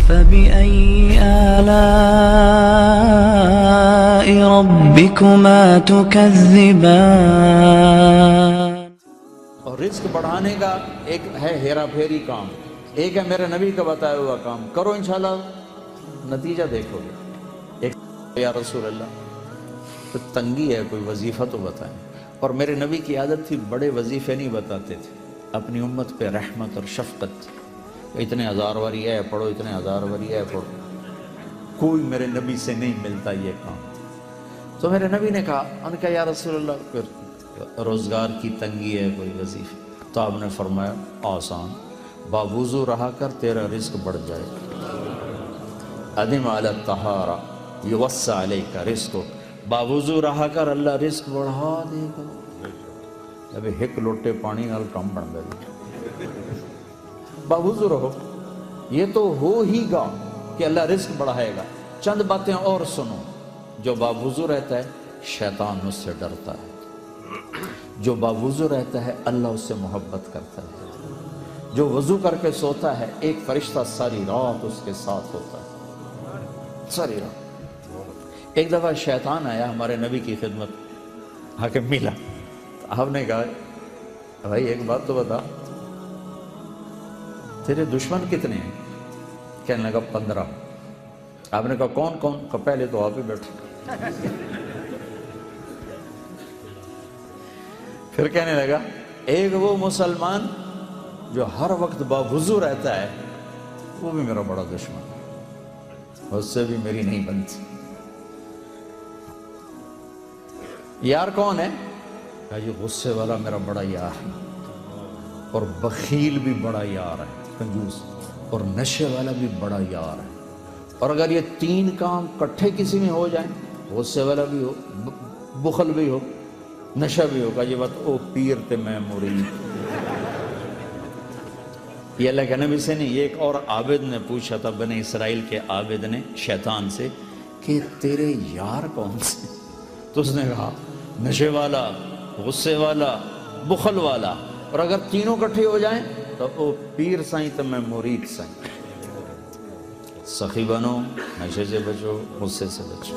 فبأي آلاء ربكما تكذبان۔ اور رزق بڑھانے کا ایک ہے ہیرا پھیری کام، ایک ہے میرے نبی کا بتایا ہوا کام، کرو انشاءاللہ نتیجہ دیکھو گے۔ ایک یا رسول اللہ تو تنگی ہے، کوئی وظیفہ تو بتائیں۔ اور میرے نبی کی عادت تھی بڑے وظیفے نہیں بتاتے تھے، اپنی امت پہ رحمت اور شفقت، اتنے ہزار واری ہے پڑھو، اتنے ہزار واری ہے پڑھو، کوئی میرے نبی سے نہیں ملتا یہ کام۔ تو میرے نبی نے کہا، انہوں نے کہا یا رسول اللہ پھر روزگار کی تنگی ہے، کوئی وظیفہ؟ تو آپ نے فرمایا آسان، باوضو رہا کر تیرا رزق بڑھ جائے گا۔ ادم علی الطہارہ یوسع علیک رزق، باوضو رہا کر اللہ رزق بڑھا دے گا۔ ابھی ایک لوٹے پانی نال کم بن گئے، باوضو رہو، یہ تو ہو ہی گا کہ اللہ رزق بڑھائے گا۔ چند باتیں اور سنو، جو باوضو رہتا ہے شیطان اس سے ڈرتا ہے، جو باوضو رہتا ہے اللہ اس سے محبت کرتا ہے، جو وضو کر کے سوتا ہے ایک فرشتہ ساری رات اس کے ساتھ ہوتا ہے، ساری رات۔ ایک دفعہ شیطان آیا ہمارے نبی کی خدمت، آ کے ملا، آپ نے کہا بھائی ایک بات تو بتا، تیرے دشمن کتنے ہیں؟ کہنے لگا 15۔ آپ نے کہا کون کون؟ کہا پہلے تو آپ ہی بیٹھے۔ پھر کہنے لگا ایک وہ مسلمان جو ہر وقت باوضو رہتا ہے، وہ بھی میرا بڑا دشمن ہے، اس سے بھی میری نہیں بنتی۔ یار کون ہے؟ کہا یہ غصے والا میرا بڑا یار ہے، اور بخیل بھی بڑا یار ہے، کنجوس، اور نشے والا بھی بڑا یار ہے۔ اور اگر یہ تین کام کٹھے کسی میں ہو جائیں، غصے والا بھی ہو، بخل بھی ہو، نشہ بھی ہوگا، یہ بات او پیر تے میں مرید۔ یہ اللہ کے نبی سے نہیں، یہ ایک اور عابد نے پوچھا تھا، بنی اسرائیل کے عابد نے شیطان سے کہ تیرے یار کون سے؟ تو اس نے کہا نشے والا، غصے والا، بخل والا، اور اگر تینوں کٹھے ہو جائیں تو او پیر سائیں تو میں مرید سائیں۔ سخی بنو، نشے سے بچو، غصے سے بچو۔